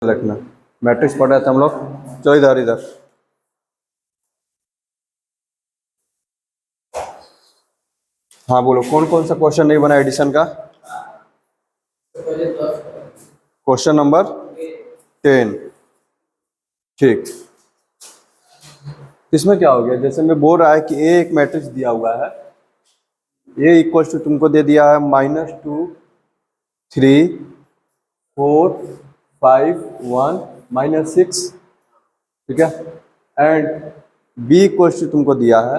रखना, मैट्रिक्स पढ़ रहे थे हम लोग। चलो इधर इधर, हाँ बोलो कौन कौन सा क्वेश्चन नहीं बना एडिशन का? Question number 10। ठीक, इसमें क्या हो गया, जैसे मैं बोल रहा है कि ए एक मैट्रिक्स दिया हुआ है, ए इक्वल टू तुमको दे दिया है -2 3 4 5 1 -6, ठीक है। एंड बी इक्वल टू तुमको दिया है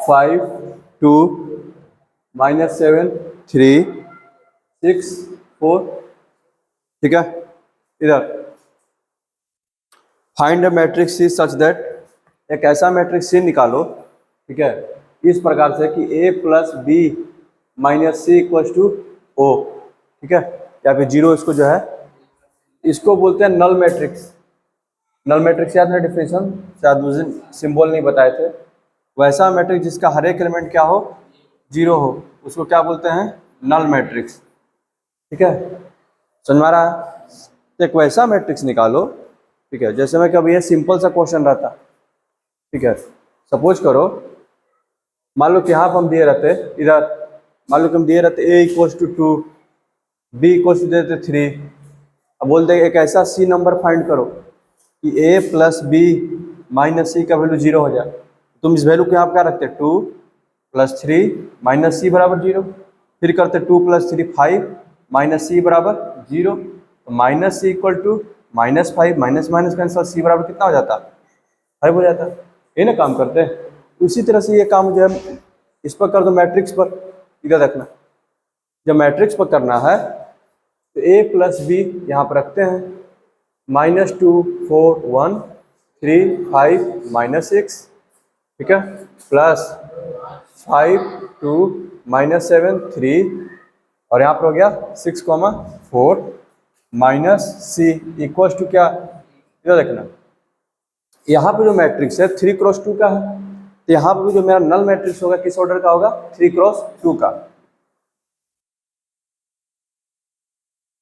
5 2 -7 3 6 4, ठीक है। इधर find a matrix C such that, एक ऐसा मैट्रिक्स सी निकालो, ठीक है, इस प्रकार से कि a plus B minus C equal to O, ठीक है, या फिर जीरो, इसको जो है इसको बोलते हैं नल मैट्रिक्स। नल मैट्रिक्स याद है डिफिनेशन, शायद उस दिन सिंबल नहीं बताए थे। वैसा मैट्रिक्स जिसका हर एक एलिमेंट क्या हो, जीरो हो, उसको क्या बोलते हैं, नल मैट्रिक्स, ठीक है। समझ आ रहा है? एक वैसा मैट्रिक्स निकालो, ठीक है, जैसे में कभी ये सिंपल सा क्वेश्चन रहता, ठीक है। सपोज करो, मान लो कि यहाँ पर हम दिए रहते इधर, मान लो कि हम दिए रहते a equals to 2, b equals to देते 3, अब बोलते हैं एक ऐसा c नंबर फाइंड करो कि a प्लस बी माइनस सी का वैल्यू जीरो हो जाए। तुम इस वैल्यू को यहाँ पर क्या रखते, 2 + 3 माइनस सी बराबर जीरो, फिर करते 2 + 3 5 माइनस सी बराबर जीरो, तो minus C equal to -5 minus minus cancel, C बराबर कितना हो जाता, 5 हो जाता। ये ना काम करते हैं। उसी तरह से ये काम जो है इस पर कर दो, मैट्रिक्स पर। इधर रखना, जब मैट्रिक्स पर करना है तो a प्लस बी यहाँ पर रखते हैं, -2 4 1 3 5 -6, ठीक है, प्लस 5 2 -7 3, और यहाँ पर हो गया 6 4 माइनस सी इक्वल्स टू क्या, इधर देखना, यहाँ पे जो मैट्रिक्स है 3 क्रॉस 2 का है, तो यहाँ पे भी जो मेरा नल मैट्रिक्स होगा किस ऑर्डर का होगा, 3 क्रॉस 2 का।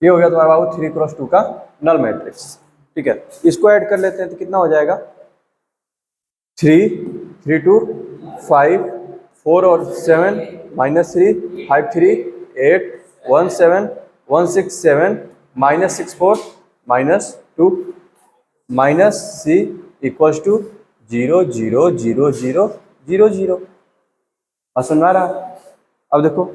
ये हो गया तुम्हारा बाबू 3 क्रॉस 2 का नल मैट्रिक्स, ठीक है। इसको ऐड कर लेते हैं तो कितना हो जाएगा, 3 3 2 5 4 और 7 -3 5 3 8 1 7 1 6 7 -6 4 -2 माइनस सी इक्वल्स टू 0 0 0 0 0 0। और समझ आ रहा? अब देखो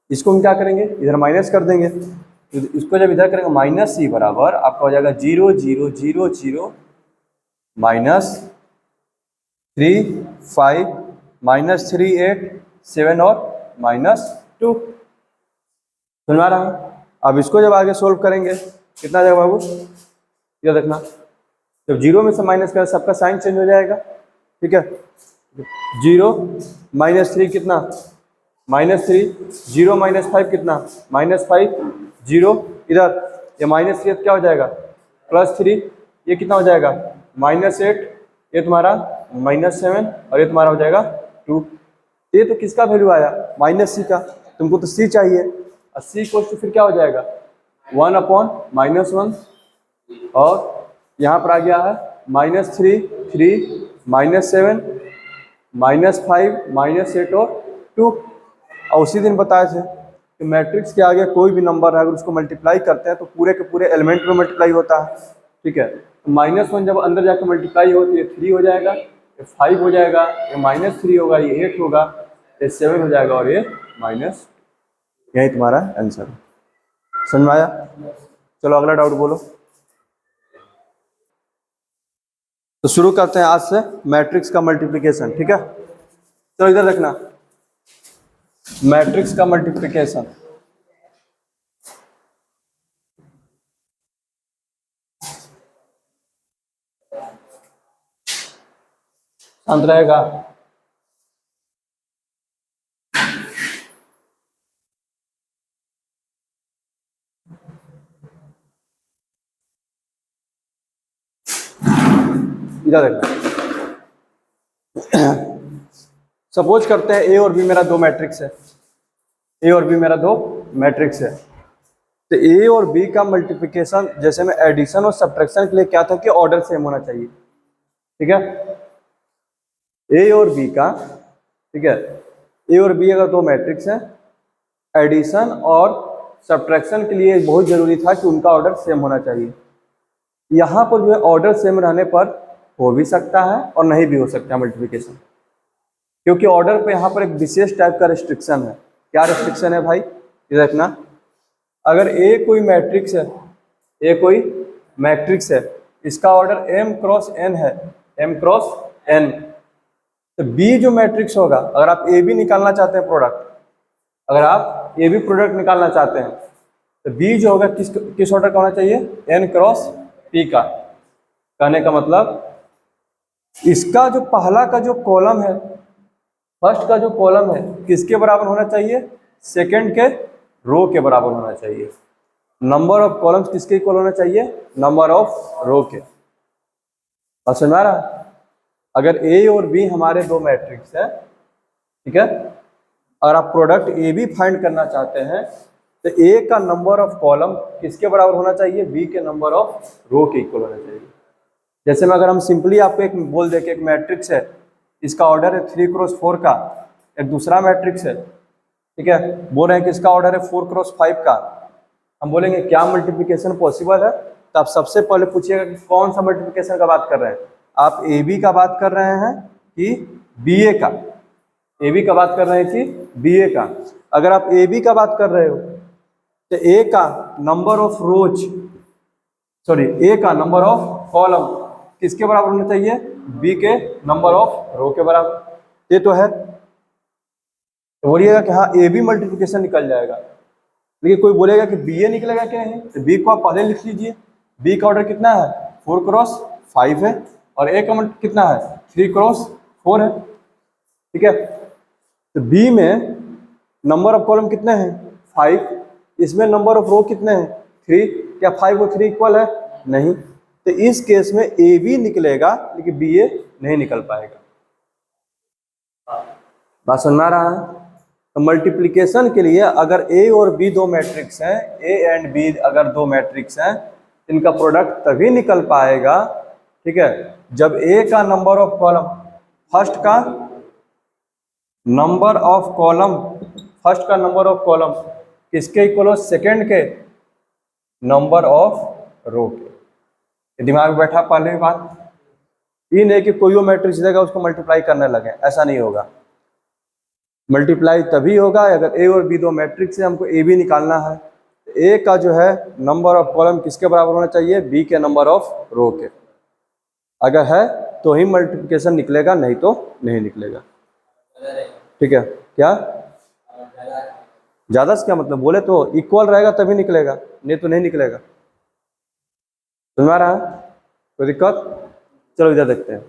इसको हम क्या करेंगे, इधर माइनस कर देंगे, तो इसको जब इधर करेंगे माइनस सी बराबर आपका हो जाएगा 0 0 0 0 -3 5 -3 8 7 और -2। समझ आ रहा? अब इसको जब आगे सोल्व करेंगे कितना आ जाएगा बाबू, ये देखना, जब जीरो में से माइनस कर सबका साइन चेंज हो जाएगा, ठीक है। 0 -3 कितना, -3 0 -5 कितना, -5 0, इधर ये -3 क्या हो जाएगा, +3, ये कितना हो जाएगा, -8, ये तुम्हारा -7, और ये तुम्हारा हो जाएगा 2। ये तो किसका वैल्यू आया, -c का, तुमको तो c चाहिए, और c इक्वल्स टू फिर क्या हो जाएगा 1/-1, और यहाँ पर आ गया है -3 3 -7 -5 -8 और 2। और उसी दिन बताए थे कि मैट्रिक्स के आगे कोई भी नंबर है अगर उसको मल्टीप्लाई करते हैं तो पूरे के पूरे एलिमेंट में मल्टीप्लाई होता है, ठीक है। तो -1 जब अंदर जाकर मल्टीप्लाई हो तो ये 3 हो जाएगा, ये 5 हो जाएगा, ये -3 होगा, ये 8 होगा, ये 7 हो जाएगा, और ये माइनस। यही तुम्हारा आंसर। समझ में आया? चलो अगला डाउट बोलो। तो शुरू करते हैं आज से मैट्रिक्स का मल्टीप्लिकेशन, ठीक है। तो इधर देखना, मैट्रिक्स का मल्टीप्लिकेशन, शांत रहेगा। इधर देखना, सपोज करते हैं ए और बी मेरा दो मैट्रिक्स है, ए और बी मेरा दो मैट्रिक्स है, तो ए और बी का मल्टीप्लिकेशन जैसे में एडिशन और सब्ट्रैक्शन के लिए क्या था कि ऑर्डर सेम होना चाहिए, ठीक है। ए और बी का, ठीक है, ए और बी अगर दो मैट्रिक्स हैं, एडिशन और सब्ट्रैक्शन के लिए बहुत जरूरी था कि उनका ऑर्डर सेम होना चाहिए। यहाँ पर जो है ऑर्डर सेम रहने पर हो भी सकता है और नहीं भी हो सकता है मल्टीप्लिकेशन, क्योंकि ऑर्डर पे यहाँ पर एक विशेष टाइप का रिस्ट्रिक्शन है। क्या रिस्ट्रिक्शन है भाई, ये देखना, अगर ए कोई मैट्रिक्स है, ए कोई मैट्रिक्स है, इसका ऑर्डर m क्रॉस n है, m क्रॉस n, तो बी जो मैट्रिक्स होगा, अगर आप ए बी निकालना चाहते हैं प्रोडक्ट, अगर आप ए बी प्रोडक्ट निकालना चाहते हैं तो बी जो होगा किस ऑर्डर का होना चाहिए, n क्रॉस p का। कहने का मतलब इसका जो पहला का जो कॉलम है, फर्स्ट का जो कॉलम है, किसके बराबर होना चाहिए, सेकंड के रो के बराबर होना चाहिए। नंबर ऑफ कॉलम्स किसके इक्वल होना चाहिए, नंबर ऑफ रो के। और समझ आ रहा, अगर ए और बी हमारे दो मैट्रिक्स है, ठीक है, अगर आप प्रोडक्ट ए बी फाइंड करना चाहते हैं तो ए का नंबर ऑफ कॉलम किसके बराबर होना चाहिए, बी के नंबर ऑफ रो के इक्वल होना चाहिए। जैसे में अगर हम सिंपली आपको एक बोल दे कि एक मैट्रिक्स है, इसका ऑर्डर है 3 क्रॉस 4 का, एक दूसरा मैट्रिक्स है, ठीक है, बोल रहे हैं कि इसका ऑर्डर है 4 क्रॉस 5 का, हम बोलेंगे क्या मल्टीप्लिकेशन पॉसिबल है, तो आप सबसे पहले पूछिएगा कि कौन सा मल्टीप्लिकेशन का बात कर रहे हैं, आप ए बी का बात कर रहे हैं कि बी ए का, ए बी का बात कर रहे हैं कि बी ए का। अगर आप ए बी का बात कर रहे हो तो ए का नंबर ऑफ रोज, सॉरी, ए का नंबर ऑफ कॉलम किसके बराबर होना चाहिए, बी के नंबर ऑफ रो के बराबर। ये तो है, तो बोलिएगा कि हाँ ए बी मल्टीप्लिकेशन निकल जाएगा, लेकिन कोई बोलेगा कि बी ए निकलेगा क्या है, तो बी को आप पहले लिख लीजिए, बी का ऑर्डर कितना है 4 क्रॉस 5 है और ए का कितना है 3 क्रॉस 4 है, ठीक है। तो बी में नंबर ऑफ कॉलम कितने हैं 5, इसमें नंबर ऑफ रो कितने हैं 3, क्या 5 और 3 इक्वल है, नहीं, तो इस केस में ए बी निकलेगा लेकिन बी ए नहीं निकल पाएगा। बात समझ में आ रहा है। तो मल्टीप्लिकेशन के लिए अगर ए और बी दो मैट्रिक्स हैं, ए एंड बी अगर दो मैट्रिक्स हैं, इनका प्रोडक्ट तभी निकल पाएगा, ठीक है, जब ए का नंबर ऑफ कॉलम, फर्स्ट का नंबर ऑफ कॉलम, फर्स्ट का नंबर ऑफ कॉलम किसके इक्वल हो, सेकेंड के नंबर ऑफ रो के। दिमाग में बैठा पहले बात, ये नहीं कि कोई वो मैट्रिक्स देगा उसको मल्टीप्लाई करने लगे, ऐसा नहीं होगा। मल्टीप्लाई तभी होगा अगर ए और बी दो मैट्रिक्स है, हमको ए बी निकालना है, तो ए का जो है नंबर ऑफ कॉलम किसके बराबर होना चाहिए, बी के नंबर ऑफ रो के। अगर है तो ही मल्टीप्लिकेशन निकलेगा, नहीं तो नहीं निकलेगा, ठीक है। क्या ज़्यादा से क्या मतलब, बोले तो इक्वल रहेगा तभी निकलेगा, नहीं तो नहीं निकलेगा। समझ आ रहा है, कोई दिक्कत, चलो इधर देखते हैं।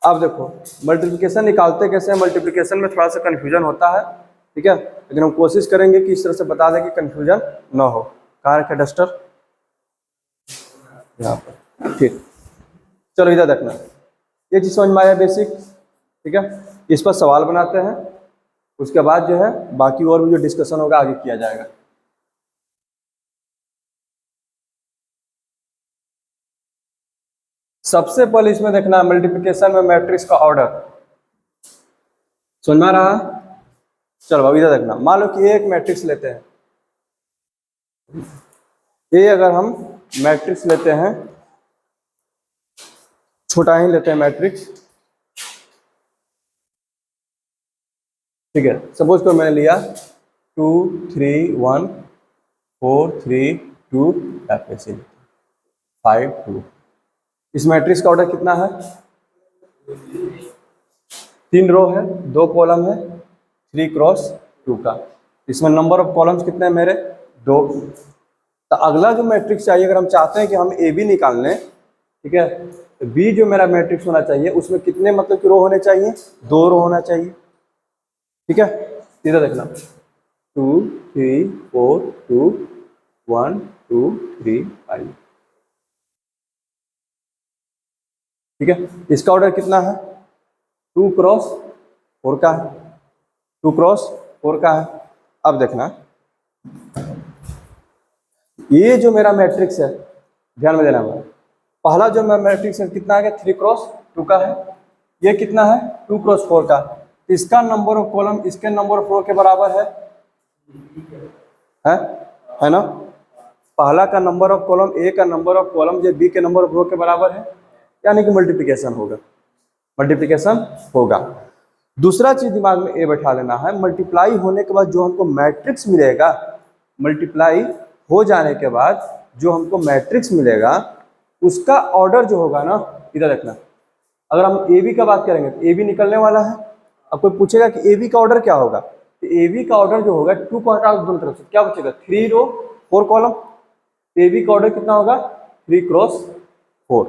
अब देखो मल्टीप्लिकेशन निकालते कैसे हैं, मल्टीप्लिकेशन में थोड़ा सा कन्फ्यूजन होता है, ठीक है, लेकिन हम कोशिश करेंगे कि इस तरह से बता दें कि कन्फ्यूजन ना हो। कहाँ रखे डस्टर, यहाँ पर, ठीक। चलो इधर देखना, ये चीज़ समझ में आया बेसिक, ठीक है, इस पर सवाल बनाते हैं, उसके बाद जो है बाकी और भी जो डिस्कशन होगा आगे किया जाएगा। सबसे पहले इसमें देखना मल्टीप्लिकेशन में मैट्रिक्स का ऑर्डर, समझ में आ रहा। चलो अब इधर देखना, मान लो कि एक मैट्रिक्स लेते हैं, ये अगर हम मैट्रिक्स लेते हैं, छोटा ही लेते हैं मैट्रिक्स, ठीक है, सपोज को मैंने लिया 2 3 1 4 3 2 ऐसे 5 2। इस मैट्रिक्स का ऑर्डर कितना है, 3 रो है, 2 कॉलम है, 3 क्रॉस 2 का। इसमें नंबर ऑफ कॉलम्स कितने हैं मेरे 2। तो अगला जो मैट्रिक्स चाहिए, अगर हम चाहते हैं कि हम ए बी निकाल लें, ठीक है, तो बी जो मेरा मैट्रिक्स होना चाहिए उसमें कितने मतलब कि रो होने चाहिए, 2 रो होना चाहिए, ठीक है। इधर देखना 2 3 4 2 1 2 3 5, ठीक है। इसका ऑर्डर कितना है 2 क्रॉस 4 का है, 2 क्रॉस 4 का है। अब देखना ये जो मेरा मैट्रिक्स है, ध्यान में देना होगा, पहला जो मेरा मैट्रिक्स है कितना आ गया, 3x2 का है। ये कितना है, 2x4 का। इसका नंबर ऑफ कॉलम इसके नंबर ऑफ रो के बराबर है है ना। पहला का नंबर ऑफ कॉलम ए का नंबर ऑफ कॉलम जो बी के नंबर ऑफ रो के बराबर है, यानी कि मल्टीप्लिकेशन होगा, मल्टीप्लिकेशन होगा। दूसरा चीज दिमाग में ये बैठा लेना है, मल्टीप्लाई होने के बाद जो हमको मैट्रिक्स मिलेगा, मल्टीप्लाई हो जाने के बाद जो हमको मैट्रिक्स मिलेगा उसका ऑर्डर जो होगा ना, इधर रखना। अगर हम ए बी का बात करेंगे तो ए बी निकलने वाला है। अब कोई पूछेगा कि ए बी का ऑर्डर क्या होगा, तो ए बी का ऑर्डर जो होगा 2 को हटा दोनों तरफ से क्या बचेगा, 3 रो 4 कॉलम। ए बी का ऑर्डर कितना होगा, 3x4।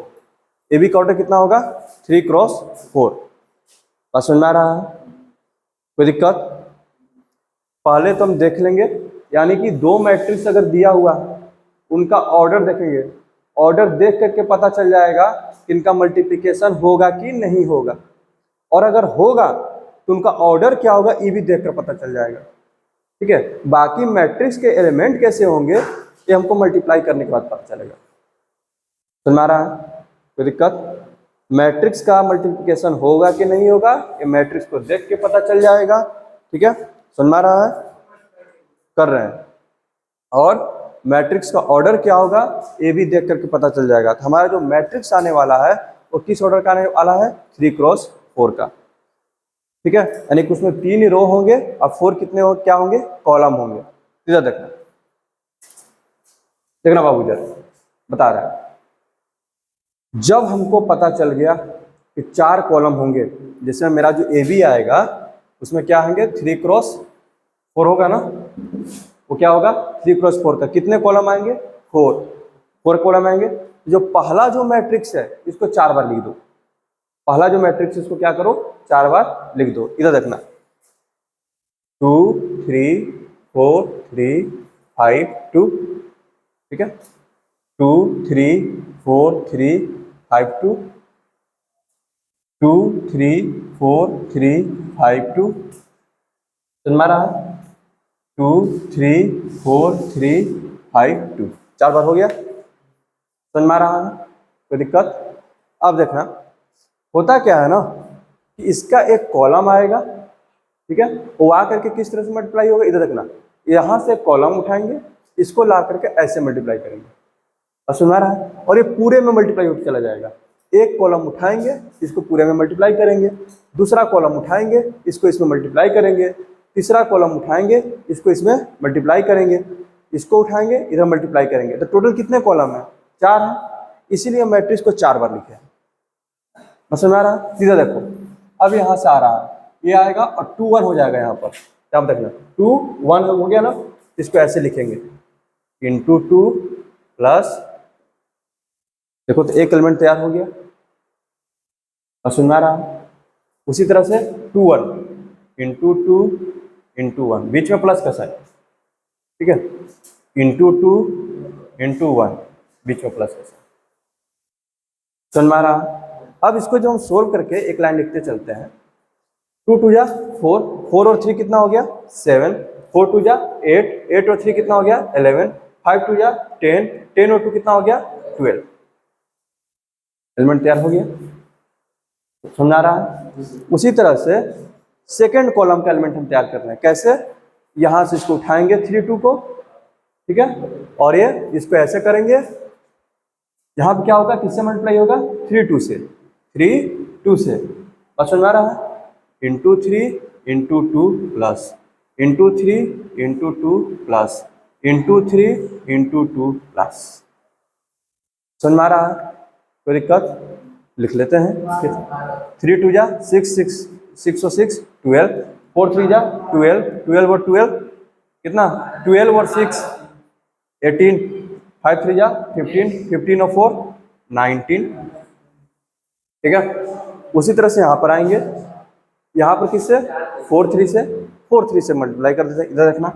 ए बी का ऑर्डर कितना होगा, 3x4। बात समझ में आ रहा है, कोई दिक्कत? पहले तो हम देख लेंगे, यानी कि दो मैट्रिक्स अगर दिया हुआ उनका ऑर्डर देखेंगे, ऑर्डर देख करके पता चल जाएगा कि इनका मल्टीप्लिकेशन होगा कि नहीं होगा, और अगर होगा तो उनका ऑर्डर क्या होगा ये भी देखकर पता चल जाएगा। ठीक है, बाकी मैट्रिक्स के एलिमेंट कैसे होंगे ये हमको मल्टीप्लाई करने के बाद पता चलेगा। समझ आ रहा है, कोई दिक्कत? मैट्रिक्स का मल्टीप्लिकेशन होगा कि नहीं होगा ये मैट्रिक्स को देख के पता चल जाएगा। ठीक है, समझ में आ रहा है, कर रहे हैं। और मैट्रिक्स का ऑर्डर क्या होगा ये भी देख करके पता चल जाएगा। तो हमारा जो मैट्रिक्स आने वाला है वो किस ऑर्डर का आने वाला है, 3x4 का। ठीक है, यानी कि उसमें 3 रो होंगे और 4 कितने हो क्या होंगे, कॉलम होंगे। इधर देखना, देखना बाबू इधर बता रहा है, जब हमको पता चल गया कि 4 कॉलम होंगे, जैसे मेरा जो ए बी आएगा उसमें क्या होंगे, 3x4 होगा ना, वो क्या होगा 3x4 का। कितने कॉलम आएंगे, 4 कॉलम आएंगे। जो पहला जो मैट्रिक्स है इसको 4 बार लिख दो, पहला जो मैट्रिक्स इसको क्या करो 4 बार लिख दो। इधर देखना, 2 3 4 3 5 2। ठीक है, 2 3 4 3 5 2 2 3 4 3 5 2। समझ में आ रहा है, 2 3 4 3 5 2, 4 बार हो गया। समझ में आ रहा है, कोई दिक्कत? अब देखना होता क्या है ना कि इसका एक कॉलम आएगा, ठीक है, वो आ करके किस तरह से मल्टीप्लाई होगा, इधर देखना, यहाँ से कॉलम उठाएंगे, इसको ला करके ऐसे मल्टीप्लाई करेंगे। और सुना रहा है, और ये पूरे में मल्टीप्लाई होकर चला जाएगा। एक कॉलम उठाएंगे इसको पूरे में मल्टीप्लाई करेंगे, दूसरा कॉलम उठाएंगे इसको इसमें मल्टीप्लाई करेंगे, तीसरा कॉलम उठाएंगे इसको इसमें मल्टीप्लाई करेंगे, इसको उठाएंगे इधर मल्टीप्लाई करेंगे। तो टोटल कितने कॉलम है, 4 है, इसीलिए मैट्रिक्स को 4 बार लिखे हैं। समझ में आ रहा है, सीधा देखो, अब यहाँ से आ रहा है, ये आएगा और 2 1 हो जाएगा यहाँ पर। क्या देखना, 2 1 हो गया ना, इसको ऐसे लिखेंगे, इंटू 2 प्लस, देखो तो एक एलिमेंट तैयार हो गया। और समझ में आ रहा है, उसी तरह से 2 1 इंटू 2 इंटू 1, बीच में प्लस का साइन, ठीक है, इंटू 2 इंटू 1, बीच में प्लस का साइन। समझ में आ रहा है। अब इसको जो हम सोल्व करके एक लाइन लिखते चलते हैं, 2 2 जा 4, 4 और 3 कितना हो गया 7, 4 2 जा 8, 8 और 3 कितना हो गया 11, 5 2 जा 10, 10 और 2 कितना हो गया 12। एलिमेंट तैयार हो गया, समझ आ रहा है। उसी तरह से सेकेंड कॉलम का एलिमेंट हम तैयार कर रहे हैं, कैसे, यहां से इसको उठाएंगे 3 2 को, ठीक है, और ये इसको ऐसे करेंगे, यहां पे क्या होगा, किससे मल्टीप्लाई होगा 3 2 से, 3 2 से। बस समझ आ रहा है, into 3 into 2 plus, into 3 into 2 plus, into 3 into 2 plus. समझ में आ रहा है, कोई दिक्कत? लिख लेते हैं, 3 2 जा 6 6 6 और 6 12, 4 3 जा 12, 12 और 12 कितना 12 और 6 18, 5 3 जा 15, 15 और 4 19। ठीक है, उसी तरह से यहाँ पर आएंगे, यहाँ पर किससे 4 3 से, 4 3 से मल्टीप्लाई कर देते हैं। इधर देखना,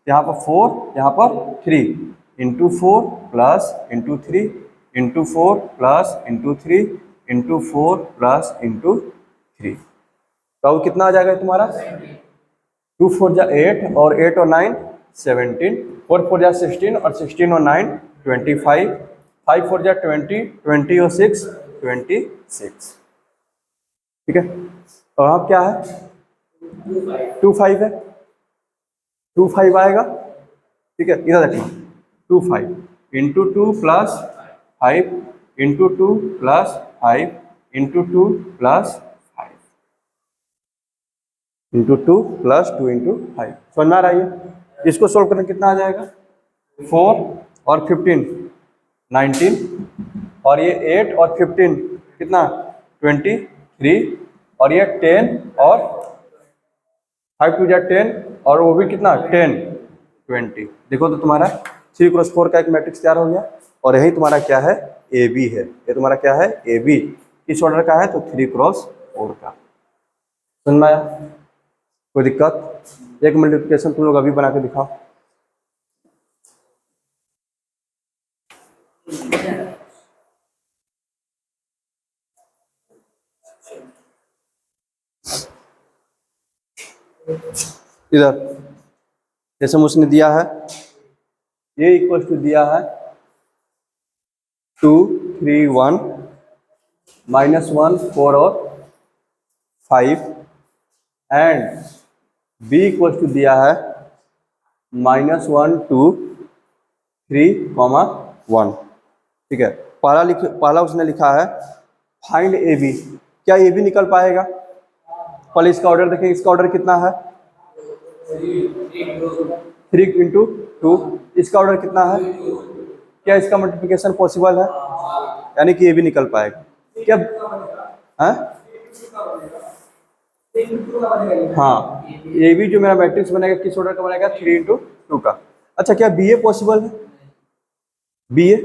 यहाँ पर 4 यहाँ पर 3, into 4 plus into 3 into 4 plus into 3 into 4 plus into 3। तो कितना आ जाएगा तुम्हारा, 2 4 जा 8 और 8 और 9 17, 4 4 जा 16 और 16 और 9 25, 5 4 जा 20, 20 और 6 26। ठीक है, और अब क्या है 25 है, 25 आएगा। ठीक है, इधर देखना 25 into 2 plus 5 into 2 plus 5 into 2 plus 5 into 2 plus 2 into 5। समझ में आ रहा है? इसको सोल्व करने कितना आ जाएगा 4 और 15 19 और ये 8 और 15 कितना 23 और ये 10 और 5 2 जा 10 और वो भी कितना 10 20। देखो तो तुम्हारा 3 क्रॉस 4 का एक मैट्रिक्स तैयार हो गया और यही तुम्हारा क्या है ए बी है। ये तुम्हारा क्या है ए बी, किस ऑर्डर का है तो 3 क्रॉस 4 का। समझ में आया? कोई दिक्कत? एक मल्टीप्लिकेशन तुम लोग अभी बना के दिखाओ। इधर जैसे उसने दिया है ये इक्वल टू दिया है 2 3 1 -1 4 और 5 एंड b इक्वल टू दिया है -1 2 3 1। ठीक है, पहला उसने लिखा है फाइंड ए बी। क्या ए बी निकल पाएगा? पहले इसका ऑर्डर देखें, इसका ऑर्डर कितना है 3 इंटू 2। इसका ऑर्डर कितना है? क्या इसका मल्टीप्लिकेशन पॉसिबल है? यानी कि ये भी निकल पाएगा क्या? है? हाँ, ये भी जो मेरा मैट्रिक्स बनेगा किस ऑर्डर का बनेगा 3 इंटू 2 का। अच्छा, क्या बी ए पॉसिबल है? बी ए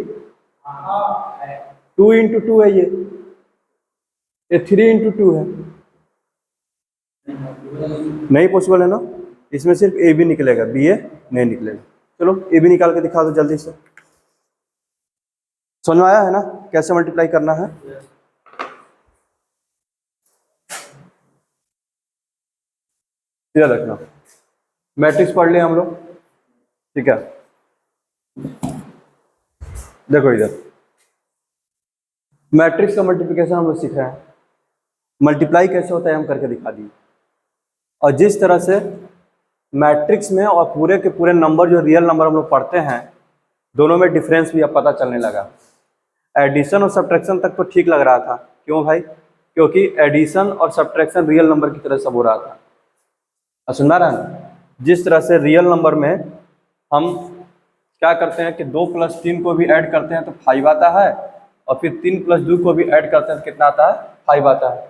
2 इंटू 2 है, ये 3 इंटू 2 है। नहीं पॉसिबल है ना, इसमें सिर्फ ए बी निकलेगा, बी ए नहीं निकलेगा। चलो ए बी निकाल के दिखा दो जल्दी से। समझ में आया है ना कैसे मल्टीप्लाई करना है? याद रखना, मैट्रिक्स पढ़ लिया हम लोग। ठीक है, देखो इधर मैट्रिक्स का मल्टीप्लिकेशन हम लोग सीख रहे हैं, मल्टीप्लाई कैसे होता है हम करके दिखा दिए। और जिस तरह से मैट्रिक्स में और पूरे के पूरे नंबर जो रियल नंबर हम लोग पढ़ते हैं दोनों में डिफरेंस भी अब पता चलने लगा। एडिशन और सब्ट्रैक्शन तक तो ठीक लग रहा था, क्यों भाई? क्योंकि एडिशन और सब्ट्रैक्शन रियल नंबर की तरह सब हो रहा था। सुन रहा है ना? जिस तरह से रियल नंबर में हम क्या करते हैं कि 2 + 3 को भी ऐड करते हैं तो 5 आता है, और फिर 3 + 2 को भी ऐड करते हैं तो कितना आता है 5 आता है।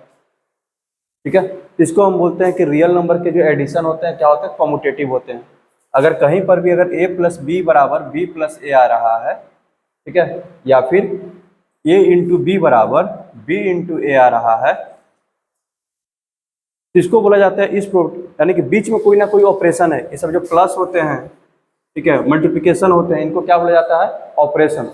ठीक है, इसको हम बोलते हैं कि रियल नंबर के जो एडिशन होते हैं क्या होते हैं कॉम्यूटेटिव होते हैं। अगर कहीं पर भी अगर a + b बराबर b + a आ रहा है, ठीक है, या फिर a × b बराबर b × a आ रहा है, इसको बोला जाता है इस प्रोडक्ट, यानी कि बीच में कोई ना कोई ऑपरेशन है। ये सब जो प्लस होते हैं, ठीक है, मल्टीप्लिकेशन होते हैं, इनको क्या बोला जाता है ऑपरेशन।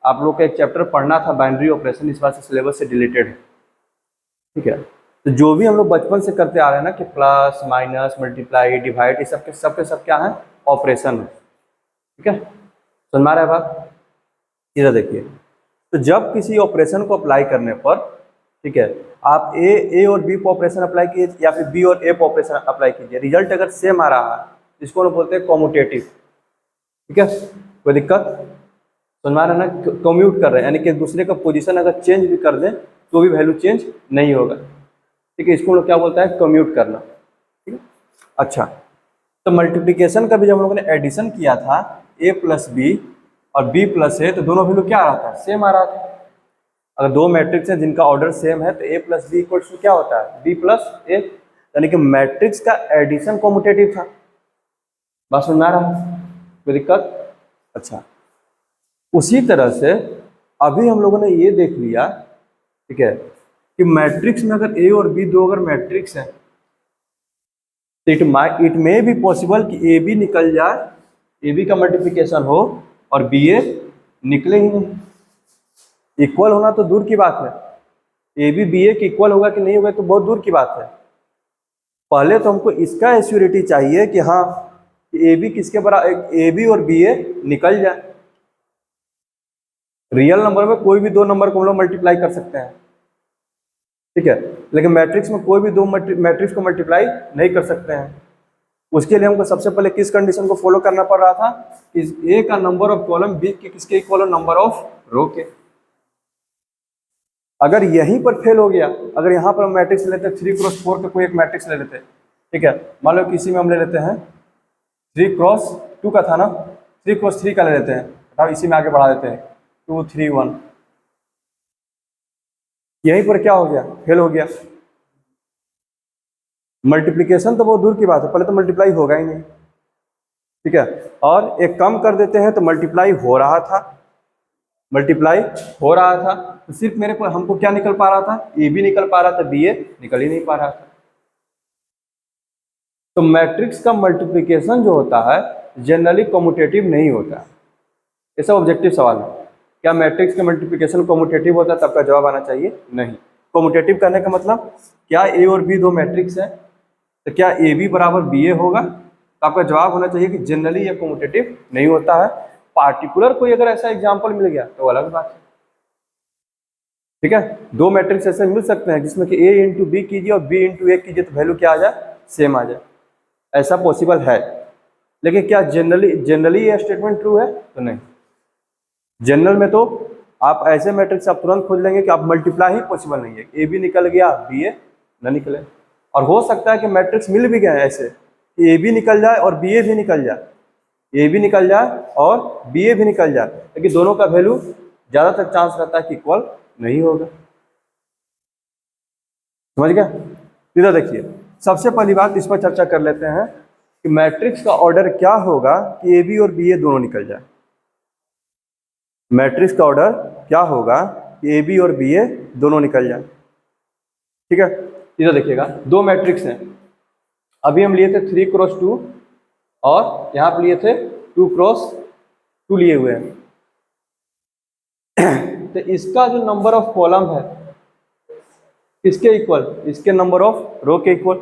आप लोग का एक चैप्टर पढ़ना था बाइनरी ऑपरेशन, इस बार से सिलेबस से डिलीटेड है। ठीक है, तो जो भी हम लोग बचपन से करते आ रहे हैं ना कि प्लस माइनस मल्टीप्लाई डिवाइड, ये सब क्या है ऑपरेशन है। ठीक है, समझ में आ रहा है बात? इधर देखिए, तो जब किसी ऑपरेशन को अप्लाई करने पर, ठीक है, आप ए और बी पर ऑपरेशन अप्लाई कीजिए या फिर बी और ए पर ऑपरेशन अप्लाई कीजिए, रिजल्ट अगर सेम आ रहा है इसको हम बोलते हैं कॉम्यूटेटिव। ठीक है, कोई दिक्कत? समझ में आ रहा है ना? कम्यूट कर रहे हैं, यानी कि दूसरे का पोजीशन अगर चेंज भी कर दें तो भी वैल्यू चेंज नहीं होगा। ठीक है, इसको हम लोग क्या बोलता है कम्यूट करना। ठीक है, अच्छा, तो मल्टीप्लिकेशन का भी जब हम लोगों ने एडिशन किया था a + b और b + a, तो दोनों वैल्यू क्या आ रहा था सेम आ रहा था। अगर दो मैट्रिक्स हैं जिनका ऑर्डर सेम है तो a + b = क्या होता है b + a, यानी कि मैट्रिक्स का एडिशन कॉम्यूटेटिव था। बात समझ में आ रहा है? कोई दिक्कत? अच्छा, उसी तरह से अभी हम लोगों ने ये देख लिया, ठीक है, कि मैट्रिक्स में अगर a और b दो अगर मैट्रिक्स है तो इट मे बी पॉसिबल कि ए बी निकल जाए, ए बी का मल्टीप्लिकेशन हो और बी ए निकले ही नहीं। इक्वल होना तो दूर की बात है, ए बी बी ए के इक्वल होगा कि नहीं होगा तो बहुत दूर की बात है। पहले तो हमको इसका एश्योरिटी चाहिए कि हाँ कि ए बी किसके बराबर, ए बी और बी ए निकल जाए। रियल नंबर में कोई भी दो नंबर को हम लोग मल्टीप्लाई कर सकते हैं, ठीक है, लेकिन मैट्रिक्स में कोई भी दो मैट्रिक्स को मल्टीप्लाई नहीं कर सकते हैं। उसके लिए हमको सबसे पहले किस कंडीशन को फॉलो करना पड़ रहा था कि ए का नंबर ऑफ कॉलम बी के किसके इक्वल हो, नंबर ऑफ रो के। अगर यहीं पर फेल हो गया, अगर यहाँ पर हम मैट्रिक्स लेते 3x4 का कोई एक मैट्रिक्स ले लेते, ठीक है, मान लो किसी में हम ले लेते हैं 3x2 का था ना, 3x3 का ले लेते हैं, अब इसी में आगे बढ़ा देते हैं 2 3 1। यहीं पर क्या हो गया, फेल हो गया। मल्टीप्लिकेशन तो बहुत दूर की बात है, पहले तो मल्टीप्लाई होगा ही नहीं, ठीक है, और एक कम कर देते हैं तो मल्टीप्लाई हो रहा था, मल्टीप्लाई हो रहा था, तो सिर्फ मेरे को हमको क्या निकल पा रहा था, ए बी निकल पा रहा था, बी ए निकल ही नहीं पा रहा था। तो मैट्रिक्स का मल्टीप्लिकेशन जो होता है जनरली कॉम्यूटेटिव नहीं होता। ये सब ऑब्जेक्टिव सवाल है, क्या मैट्रिक्स का मल्टीप्लिकेशन कॉम्यूटेटिव होता है, तब का जवाब आना चाहिए नहीं। कॉम्यूटेटिव करने का मतलब क्या ए और बी दो मैट्रिक्स है, तो क्या ए बी बराबर बी ए होगा, तो आपका जवाब होना चाहिए कि जनरली ये कॉम्यूटेटिव नहीं होता है। पार्टिकुलर कोई अगर ऐसा एग्जांपल मिल गया तो अलग बात है, ठीक है। दो मैट्रिक्स ऐसे मिल सकते हैं जिसमें कि ए इंटू बी कीजिए और बी इंटू ए कीजिए तो वैल्यू क्या आ जाए, सेम आ जाए, ऐसा पॉसिबल है। लेकिन क्या जनरली ये स्टेटमेंट ट्रू है, तो नहीं। जनरल में तो आप ऐसे मैट्रिक्स आप तुरंत खोज लेंगे कि आप मल्टीप्लाई ही पॉसिबल नहीं है, ए बी निकल गया बी ए न निकले। और हो सकता है कि मैट्रिक्स मिल भी गए ऐसे कि ए बी निकल जाए और बी ए भी निकल जाए, ए भी निकल जाए और बी ए भी निकल जाए, लेकिन दोनों का वैल्यू ज़्यादातर चांस रहता है कि इक्वल नहीं होगा। समझ गया? इधर देखिए, सबसे पहली बात इस पर चर्चा कर लेते हैं कि मैट्रिक्स का ऑर्डर क्या होगा कि ए बी और बी ए दोनों निकल जाए। मैट्रिक्स का ऑर्डर क्या होगा कि ए बी और बी ए दोनों निकल जाए, ठीक है। इधर देखिएगा, दो मैट्रिक्स हैं, अभी हम लिए थे 3x2 और यहाँ पे लिए थे 2x2 लिए हुए हैं। तो इसका जो नंबर ऑफ कॉलम है किसके इक्वल, इसके नंबर ऑफ रो के इक्वल।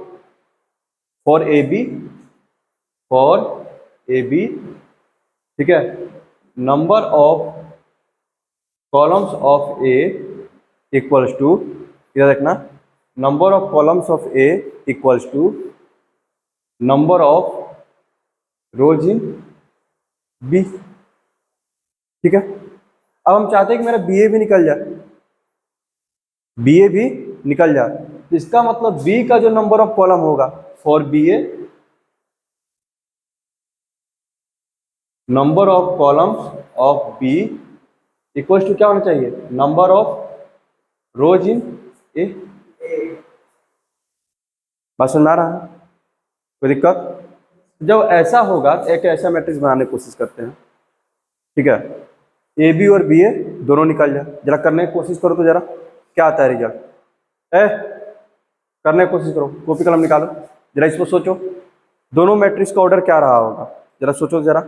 फॉर ए बी, ठीक है, number of columns of A equals to, इधर देखना, number of columns of A equals to number of rows in B, ठीक है। अब हम चाहते हैं कि मेरा बी ए भी निकल जाए, बी ए भी निकल जाए, इसका मतलब बी का जो नंबर ऑफ कॉलम होगा for B A, number of columns of B equals to क्या होना चाहिए, नंबर ऑफ रोज इन ए। बात सुन आ रहा है, कोई दिक्कत? जब ऐसा होगा तो एक ऐसा मैट्रिक्स बनाने की कोशिश करते हैं, ठीक है, ए बी और बी ए दोनों निकल जाए। जरा करने की कोशिश करो तो जरा क्या आता है रिजल्ट, करने की कोशिश करो, कॉपी कलम निकालो, जरा इसको सोचो, दोनों मैट्रिक्स का ऑर्डर क्या रहा होगा, जरा सोचो जरा।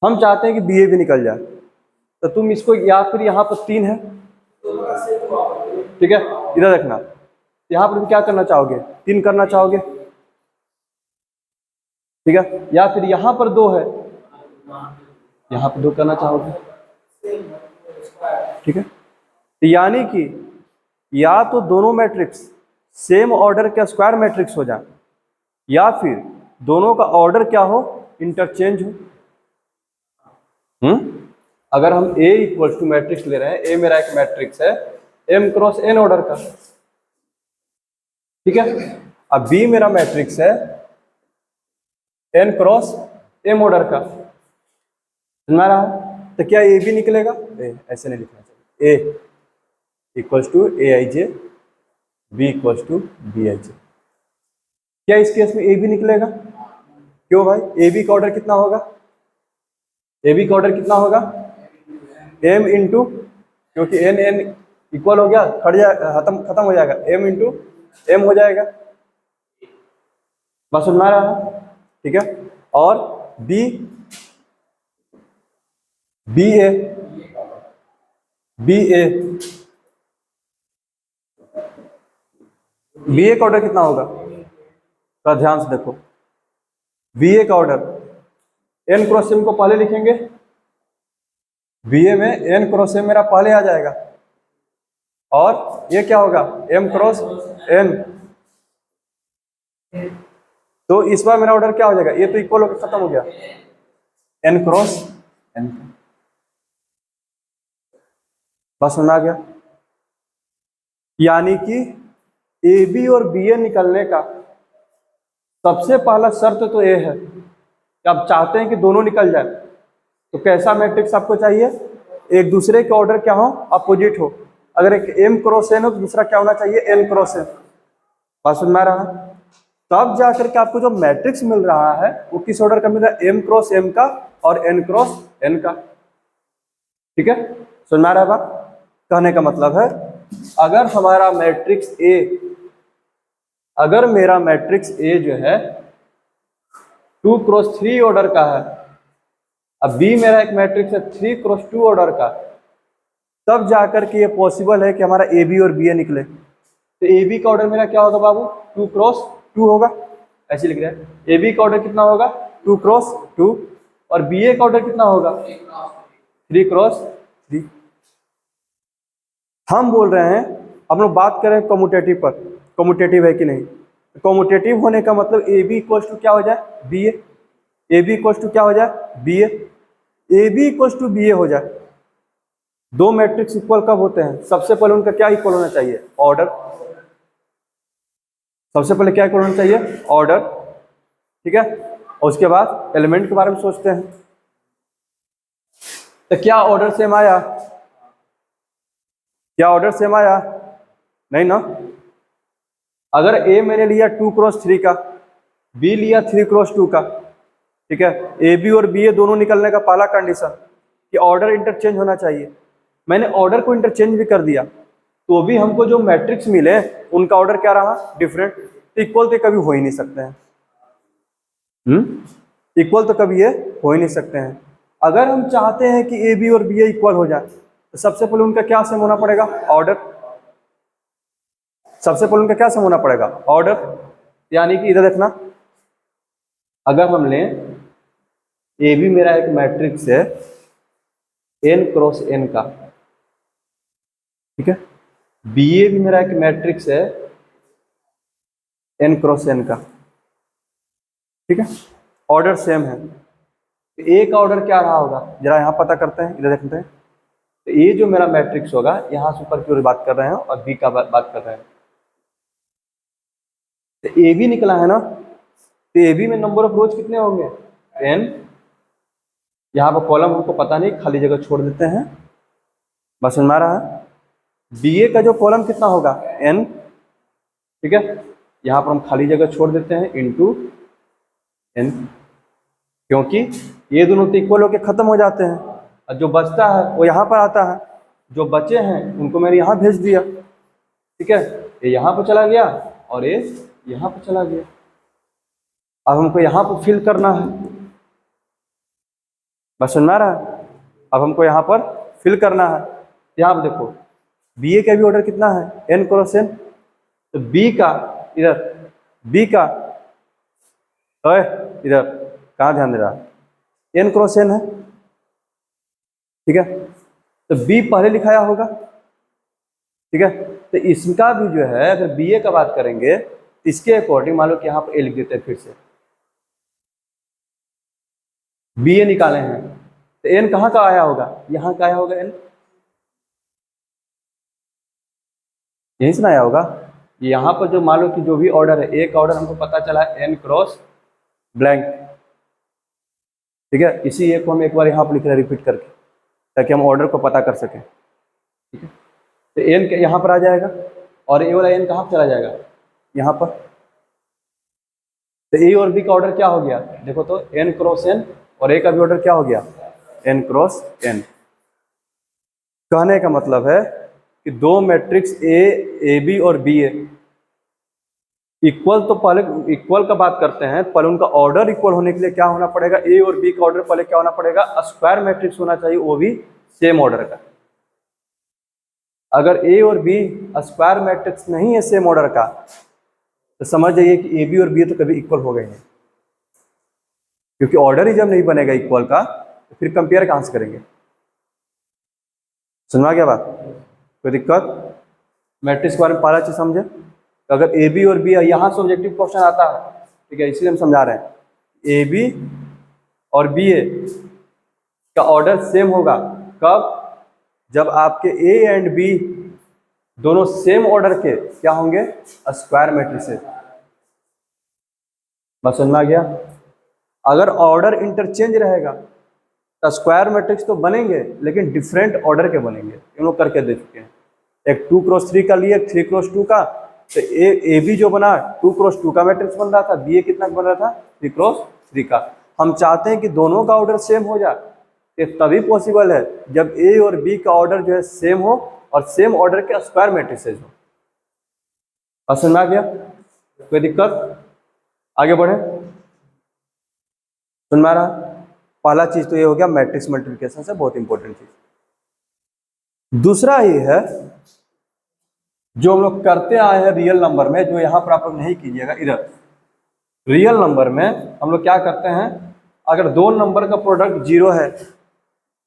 हम चाहते हैं कि बी ए भी निकल जाए, तो तुम इसको, या फिर यहाँ पर 3 है, ठीक है, इधर देखना, यहाँ पर भी क्या करना चाहोगे, 3 करना चाहोगे, ठीक है, या फिर यहाँ पर 2 है, यहाँ पर 2 करना चाहोगे, ठीक है। यानी कि या तो दोनों मैट्रिक्स सेम ऑर्डर के स्क्वायर मैट्रिक्स हो जाए, या फिर दोनों का ऑर्डर क्या हो, इंटरचेंज हो। अगर हम A इक्वल्स टू मैट्रिक्स ले रहे हैं, A मेरा एक मैट्रिक्स है M क्रॉस N ऑर्डर का, ठीक है, अब B मेरा मैट्रिक्स है N क्रॉस M ऑर्डर का, समझ रहा है? तो क्या A भी निकलेगा, ऐसे नहीं लिखना चाहिए, A equals to AIJ, B equals to BIJ। क्या इस केस में A भी निकलेगा? क्यों भाई, A B का ऑर्डर कितना होगा, ए बी का ऑर्डर कितना होगा, m इंटू, क्योंकि n n इक्वल हो गया, खत्म हो जाएगा, m इंटू m हो जाएगा। बस सुनना रहा है, ठीक है। और b b a का ऑर्डर कितना होगा, तो ध्यान से देखो, बीए का ऑर्डर एन क्रॉस एम को पहले लिखेंगे, बीए में एन क्रॉस एम मेरा पहले आ जाएगा, और ये क्या होगा एम क्रॉस एन। तो इस बार मेरा ऑर्डर क्या हो जाएगा, ये तो इक्वल होकर खत्म हो गया, एन क्रॉस एन। बस समझ आ गया। यानी कि ए बी और बी ए निकलने का सबसे पहला शर्त तो ये है कि आप चाहते हैं कि दोनों निकल जाए, तो कैसा मैट्रिक्स आपको चाहिए, एक दूसरे के ऑर्डर क्या हो, अपोजिट हो। अगर एक एम क्रॉस एन हो तो दूसरा क्या होना चाहिए, एन क्रॉस एन। बात समझ में आ रहा है। तब जाकर के आपको जो मैट्रिक्स मिल रहा है वो किस ऑर्डर का मिल रहा है, एम क्रॉस एम का और एन क्रॉस एन का। ठीक है, समझ में आ रहा है बात। कहने का मतलब है, अगर हमारा मैट्रिक्स ए, अगर मेरा मैट्रिक्स ए जो है 2 क्रॉस 3 ऑर्डर का है, अब बी मेरा एक मैट्रिक्स है 3 क्रॉस 2 ऑर्डर का, तब जाकर के ये पॉसिबल है कि हमारा ए बी और बी ए निकले। तो ए बी का ऑर्डर मेरा क्या होगा बाबू, 2 क्रॉस 2 होगा, ऐसे लिख रहे हैं। ए बी का ऑर्डर कितना होगा, 2 क्रॉस 2, और बी ए का ऑर्डर कितना होगा, 3 क्रॉस 3। हम बोल रहे हैं, हम लोग बात करें कम्यूटेटिव पर, कम्यूटेटिव है कि नहीं। कम्यूटेटिव होने का मतलब ए बी इक्वल्स टू क्या हो जाए, B A, A B equals to क्या हो जाए, B A B equals to B A हो जाए। दो मैट्रिक्स इक्वल कब होते हैं, सबसे पहले उनका क्या इक्वल होना चाहिए, ऑर्डर। सबसे पहले क्या इक्वल होना चाहिए, ऑर्डर। ठीक है, और उसके बाद एलिमेंट के बारे में सोचते हैं। तो क्या ऑर्डर सेम आया, क्या ऑर्डर सेम आया, नहीं ना। अगर ए मैंने लिया 2 क्रॉस 3 का, बी लिया 3 क्रॉस 2 का, ठीक है, ए बी और बी ए दोनों निकलने का पहला कंडीशन कि ऑर्डर इंटरचेंज होना चाहिए। मैंने ऑर्डर को इंटरचेंज भी कर दिया तो भी हमको जो मैट्रिक्स मिले उनका ऑर्डर क्या रहा, डिफरेंट। तो इक्वल तो कभी हो ही नहीं सकते हैं, इक्वल तो कभी ये हो ही नहीं सकते हैं। अगर हम चाहते हैं कि ए बी और बी ए इक्वल हो जाए तो सबसे पहले उनका क्या सेम होना पड़ेगा, ऑर्डर। सबसे पहले उनका क्या सेम होना पड़ेगा, ऑर्डर। यानी कि इधर देखना, अगर हम लें ए बी मेरा एक मैट्रिक्स है एन क्रॉस एन का, ठीक है, बी ए भी मेरा एक मैट्रिक्स है एन क्रॉस एन का, ठीक है, ऑर्डर सेम है। तो ए का ऑर्डर क्या रहा होगा, जरा यहाँ पता करते हैं, इधर देखते हैं। तो ए जो मेरा मैट्रिक्स होगा, यहाँ से ऊपर की ओर बात कर रहे हैं और बी का बात कर रहे हैं। तो ए बी निकला है ना, तो ए बी में नंबर ऑफ रोज कितने होंगे, एन। यहाँ पर कॉलम हमको पता नहीं, खाली जगह छोड़ देते हैं, बस समझ में आ रहा है। बी ए का जो कॉलम कितना होगा, एन, ठीक है, यहाँ पर हम खाली जगह छोड़ देते हैं, इंटू एन, क्योंकि ये दोनों तो इक्वल होकर खत्म हो जाते हैं, और जो बचता है वो यहाँ पर आता है। जो बचे हैं उनको मैंने यहाँ भेज दिया, ठीक है, ये यहाँ पर चला गया और ये यहाँ पर चला गया। अब हमको यहाँ पर फिल करना है, बस समझ में आ रहा है। अब हमको यहाँ पर फिल करना है। यहाँ पर देखो बी ए का भी ऑर्डर कितना है, एन क्रॉस एन। तो बी का इधर, बी का इधर कहाँ ध्यान दे रहा है, एन क्रॉस एन है, ठीक है। तो बी पहले लिखाया होगा, ठीक है। तो इसका भी जो है, अगर बी ए का बात करेंगे इसके अकॉर्डिंग मान लो कि यहाँ पर ए लिख देते हैं, फिर से बी ए निकाले हैं, तो एन कहाँ का आया होगा, यहाँ का आया होगा एन, यहीं से ना आया होगा। यहाँ पर जो मान लो कि जो भी ऑर्डर है, एक ऑर्डर हमको पता चला है एन क्रॉस ब्लैंक, ठीक है। इसी एक को हम एक बार यहाँ पर लिख रहे हैं रिपीट करके, ताकि हम ऑर्डर को पता कर सकें, ठीक है। तो एन यहाँ पर आ जाएगा और ए वाला एन कहाँ पर चला जाएगा, यहाँ पर। तो ए और बी का ऑर्डर क्या हो गया, देखो तो एन क्रॉस एन, और ए का भी ऑर्डर क्या हो गया, एन क्रॉस एन। कहने का मतलब है कि दो मैट्रिक्स ए बी और बी ए इक्वल, तो पहले इक्वल का बात करते हैं, पहले उनका ऑर्डर इक्वल होने के लिए क्या होना पड़ेगा, ए और बी का ऑर्डर पहले क्या होना पड़ेगा, स्क्वायर मैट्रिक्स होना चाहिए, वो भी सेम ऑर्डर का। अगर ए और बी स्क्वायर मैट्रिक्स नहीं है सेम ऑर्डर का, तो समझ जाइए कि ए बी और बी तो कभी इक्वल हो गए नहीं, क्योंकि ऑर्डर ही जब नहीं बनेगा इक्वल का तो फिर कंपेयर कहाँ से करेंगे। सुनवा क्या बात, कोई दिक्कत। मैट्रिक्स के बारे में पहला चीज समझे, तो अगर ए बी और बी यहाँ से ऑब्जेक्टिव क्वेश्चन आता है, ठीक है, इसलिए हम समझा रहे हैं ए बी और बी ए का ऑर्डर सेम होगा कब, जब आपके ए एंड बी दोनों सेम ऑर्डर के क्या होंगे, स्क्वायर मैट्रिसेस। बस समझ में आ गया। अगर ऑर्डर इंटरचेंज रहेगा तो स्क्वायर मैट्रिक्स तो बनेंगे लेकिन डिफरेंट ऑर्डर के बनेंगे, इन लोग करके दे चुके हैं। एक 2x3 का लिए, एक 3x2 का, तो ए बी जो बना 2x2 का मैट्रिक्स बन रहा था, बी ए कितना बन रहा था 3x3 का। हम चाहते हैं कि दोनों का ऑर्डर सेम हो जाए, ये तभी पॉसिबल है जब ए और बी का ऑर्डर जो है सेम हो और सेम ऑर्डर के स्क्वायर मैट्रिसेस हो। बस समझ में आ गया, कोई दिक्कत, आगे बढ़े। सुन में आ रहा, पहला चीज तो ये हो गया मैट्रिक्स मल्टीप्लिकेशन से बहुत इंपॉर्टेंट चीज। दूसरा ये है जो हम लोग करते आए हैं रियल नंबर में, जो यहाँ पर आप लोग नहीं कीजिएगा, इधर रियल नंबर में हम लोग क्या करते हैं, अगर दो नंबर का प्रोडक्ट जीरो है,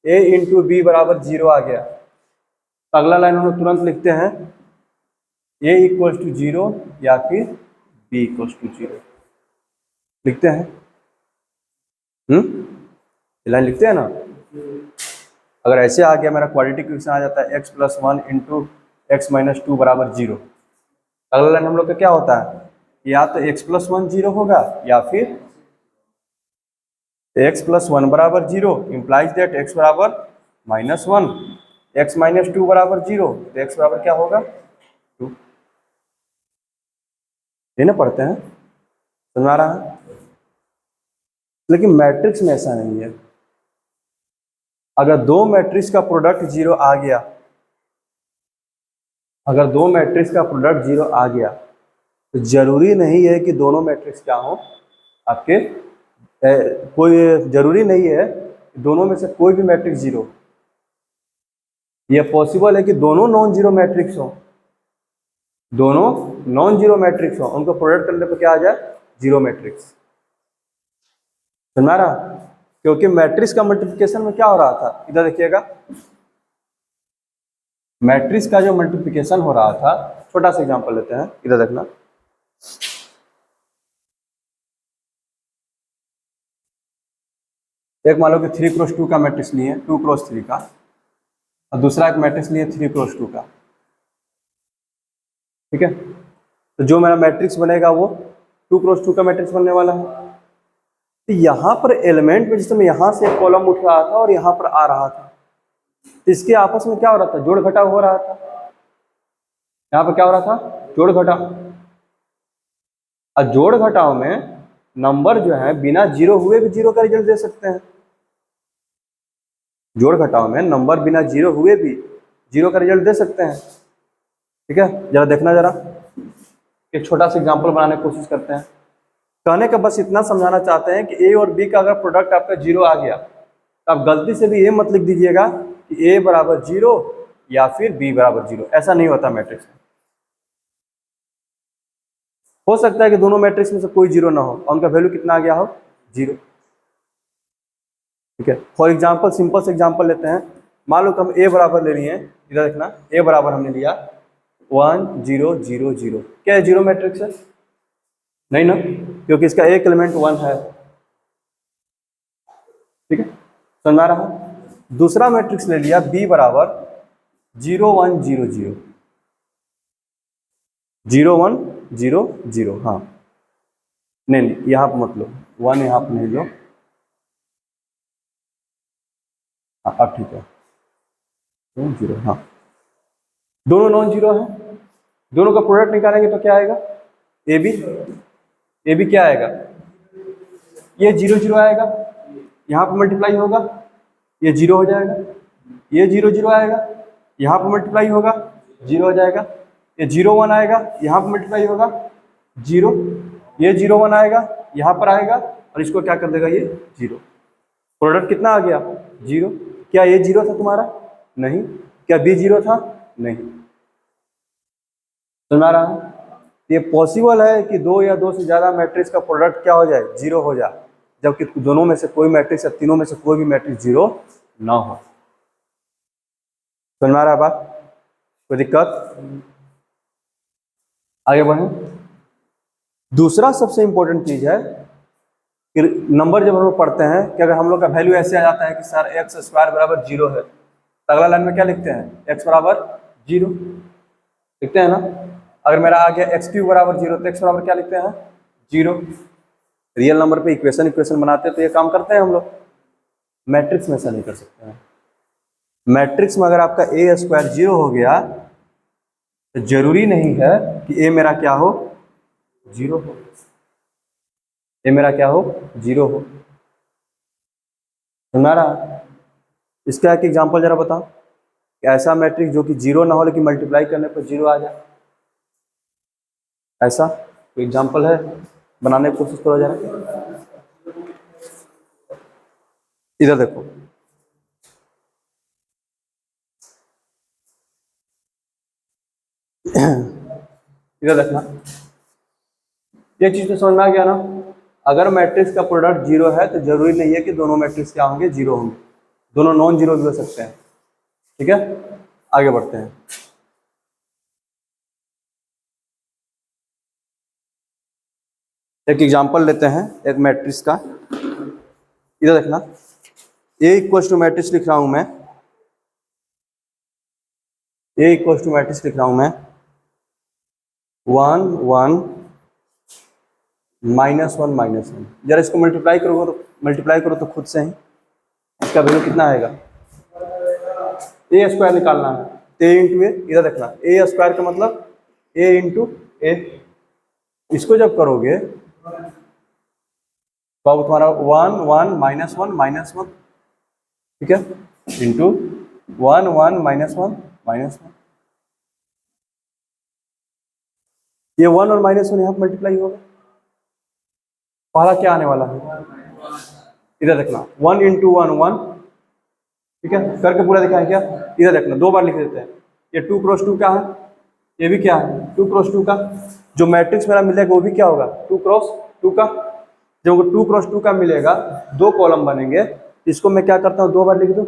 a इंटू बी बराबर जीरो आ गया, तो अगला लाइन हम लोग तुरंत लिखते हैं a इक्वल टू जीरो या फिर b इक्वल टू जीरो लिखते हैं। लाइन लिखते हैं ना। अगर ऐसे आ गया मेरा क्वाड्रेटिक इक्वेशन आ जाता है x plus one into x minus two बराबर जीरो, अगला लाइन हम लोग का क्या होता है, या तो x प्लस वन जीरो होगा या फिर x प्लस वन बराबर जीरो इंप्लाइज दैट x बराबर minus one, x minus two बराबर जीरो, तो x बराबर क्या होगा 2। ये ना पढ़ते हैं, समझ आ रहा है। लेकिन मैट्रिक्स में ऐसा नहीं है। अगर दो मैट्रिक्स का प्रोडक्ट जीरो आ गया, अगर दो मैट्रिक्स का प्रोडक्ट जीरो आ गया तो जरूरी नहीं है कि दोनों मैट्रिक्स क्या हो आपके, कोई जरूरी नहीं है दोनों में से कोई भी मैट्रिक्स जीरो। यह पॉसिबल है कि दोनों नॉन जीरो मैट्रिक्स हो, दोनों नॉन जीरो मैट्रिक्स हो, उनको प्रोडक्ट करने पर क्या आ जाए, जीरो मैट्रिक्स। समझ रहा, क्योंकि मैट्रिक्स का मल्टीप्लिकेशन में क्या हो रहा था, इधर देखिएगा, मैट्रिक्स का जो मल्टीप्लिकेशन हो रहा था, छोटा सा एग्जांपल लेते हैं, इधर देखना, एक मान लो कि 3x2 का मैट्रिक्स लिए 2x3 का, और दूसरा एक मैट्रिक्स लिए 3x2 का, ठीक है। तो जो मेरा मैट्रिक्स बनेगा वो 2x2 का मैट्रिक्स बनने वाला है। तो यहाँ पर एलिमेंट में जिसमें यहाँ से एक कॉलम उठ रहा था और यहाँ पर आ रहा था, तो इसके आपस में क्या हो रहा था, जोड़ घटाव हो रहा था। यहाँ पर क्या हो रहा था, जोड़ घटाव। और जोड़ घटाव में नंबर जो है बिना जीरो हुए भी जीरो का रिजल्ट दे सकते हैं। जोड़ घटाव में नंबर बिना जीरो हुए भी जीरो का रिजल्ट दे सकते हैं, ठीक है। जरा देखना, जरा एक छोटा सा एग्जांपल बनाने की कोशिश करते हैं। कहने का बस इतना समझाना चाहते हैं कि ए और बी का अगर प्रोडक्ट आपका जीरो आ गया तो आप गलती से भी ये मत लिख दीजिएगा कि ए बराबर जीरो या फिर बी बराबर जीरो, ऐसा नहीं होता मैट्रिक्स में। हो सकता है कि दोनों मैट्रिक्स में से कोई जीरो ना हो और उनका वैल्यू कितना आ गया हो, जीरो, ठीक है। फॉर एग्जाम्पल सिंपल से एग्जाम्पल लेते हैं, मान लो कि हम ए बराबर ले लिए, इधर देखना, ए बराबर हमने लिया 1 0 0 0, क्या है जीरो मैट्रिक्स है, नहीं ना, क्योंकि इसका एक एलिमेंट 1 है, ठीक है, समझ आ रहा है। दूसरा मैट्रिक्स ले लिया बी बराबर 0 1 0 0 0 1 0 0, हाँ नहीं यहाँ पर मत लो, 1 यहाँ पर नहीं लो, हाँ अब ठीक है, 0, हाँ दोनों नॉन जीरो है, दोनों का प्रोडक्ट निकालेंगे तो क्या आएगा, ए बी क्या आएगा, ये 0 0 आएगा, यहाँ पर मल्टीप्लाई होगा, ये 0 हो जाएगा, ये 0 0 आएगा, यहाँ पर मल्टीप्लाई होगा, 0 हो जाएगा, ये 0 1 आएगा, यहाँ पर मल्टीप्लाई होगा 0, ये 0 1 आएगा, यहाँ पर आएगा और इसको क्या कर देगा, ये 0, प्रोडक्ट कितना आ गया, 0। क्या ये 0 था तुम्हारा, नहीं। क्या बी 0 था, नहीं। समझ आ रहा है। ये पॉसिबल है कि दो या दो से ज़्यादा मैट्रिक्स का प्रोडक्ट क्या हो जाए, जीरो हो जाए, जबकि दोनों में से कोई मैट्रिक्स या तीनों में से कोई भी मैट्रिक्स जीरो ना हो। समझ में आ रहा है बात? कोई दिक्कत? आगे बढ़ें। दूसरा सबसे इंपॉर्टेंट चीज है कि नंबर जब हम लोग पढ़ते हैं कि अगर हम लोग का वैल्यू ऐसे आ जाता है कि सर एक्स स्क्वायर बराबर जीरो है, तो अगला लाइन में क्या लिखते हैं, एक्स बराबर जीरो लिखते हैं ना। अगर मेरा आ गया एक्स क्यूब बराबर जीरो, तो एक्स बराबर क्या लिखते हैं, जीरो। रियल नंबर पे इक्वेशन बनाते हैं तो ये काम करते हैं हम लोग। मैट्रिक्स में ऐसा नहीं कर सकते हैं। मैट्रिक्स में अगर आपका ए स्क्वायर जीरो हो गया तो जरूरी नहीं है कि ए मेरा क्या हो, जीरो हो। ए मेरा क्या हो, जीरो हो। सुना रहा? इसका एक एग्जांपल जरा बताओ कि ऐसा मैट्रिक्स जो कि जीरो ना हो लेकिन मल्टीप्लाई करने पर जीरो आ जाए, ऐसा कोई एग्जांपल है? बनाने की कोशिश करो जरा। इधर देखो, इधर देखना, ये चीज तो समझ में आ गया ना। अगर मैट्रिक्स का प्रोडक्ट जीरो है तो जरूरी नहीं है कि दोनों मैट्रिक्स क्या होंगे, जीरो होंगे। दोनों नॉन जीरो भी हो सकते हैं। ठीक है, आगे बढ़ते हैं। एक एग्जांपल लेते हैं एक मैट्रिक्स का। इधर देखना, ए इक्वल टू मैट्रिक्स लिख रहा हूं मैं, ए इक्वल टू मैट्रिक्स लिख रहा हूं मैं 1 1 -1 -1। जरा इसको मल्टीप्लाई करो तो खुद से ही इसका वैल्यू कितना आएगा, ए स्क्वायर निकालना है, ए इंटू ए। इधर देखना, ए स्क्वायर का मतलब ए इंटू ए। इसको जब करोगे तो अब तुम्हारा 1 1 -1 -1, ठीक है, इंटू 1 1 -1 -1। ये 1 और -1 यहाँ पर मल्टीप्लाई होगा, पहला क्या आने वाला है, इधर देखना 1 इंटू 1 1, ठीक है, करके पूरा दिखाएं क्या। इधर देखना, दो बार लिख देते हैं। ये 2 क्रॉस 2 का है, ये भी क्या है 2 क्रॉस 2 का। जो मैट्रिक्स मेरा मिलेगा वो भी क्या होगा, 2 क्रॉस 2 का। जब 2 क्रॉस 2 का मिलेगा, दो कॉलम बनेंगे, इसको मैं क्या करता हूँ, दो बार लिख दूँ।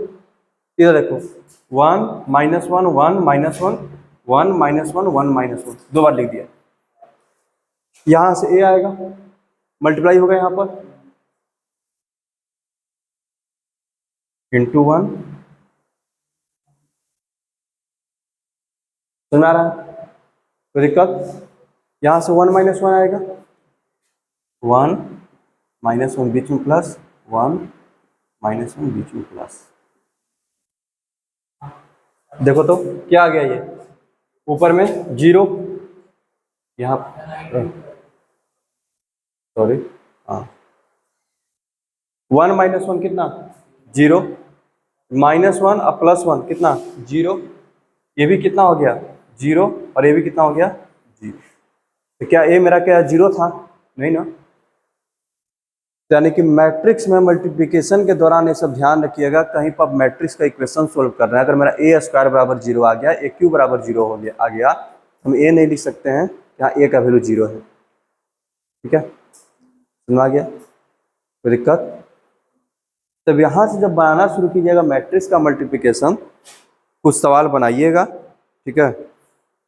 इधर देखो 1 -1 1 -1 1 -1 1 -1, दो बार लिख दिया। यहां से ए आएगा, मल्टीप्लाई होगा यहाँ पर, इंटू 1। सुना रहा है? तो दिक्कत, यहां से 1 -1 आएगा, 1 -1 बीच में प्लस, 1 -1 बीच में प्लस। देखो तो क्या आ गया, ये ऊपर में जीरो, यहाँ सॉरी, हाँ 1 -1 कितना, जीरो, -1 और +1 कितना, जीरो। ये भी कितना हो गया, जीरो, और ये भी कितना हो गया, जीरो। तो क्या ए मेरा क्या जीरो था, नहीं ना। यानी कि मैट्रिक्स में मल्टीप्लिकेशन के दौरान ये सब ध्यान रखिएगा, कहीं पर मैट्रिक्स का इक्वेशन सोल्व कर रहे हैं, अगर मेरा ए स्क्वायर बराबर जीरो आ गया, ए क्यूब बराबर जीरो हो गया, आ गया, हम ए नहीं लिख सकते हैं, यहाँ ए का वैल्यू जीरो है। ठीक है, समझ आ गया, कोई दिक्कत? तब यहाँ से जब बनाना शुरू कीजिएगा मैट्रिक्स का मल्टीप्लिकेशन, कुछ सवाल बनाइएगा, ठीक है,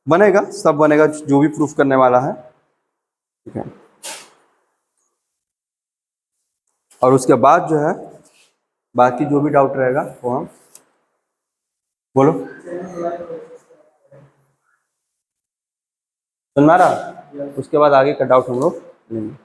बनेगा, सब बनेगा जो भी प्रूफ करने वाला है, ठीक है। और उसके बाद जो है बाकी जो भी डाउट रहेगा वो हम बोलो। सुन रहा, उसके बाद आगे का डाउट हम लोग लेंगे।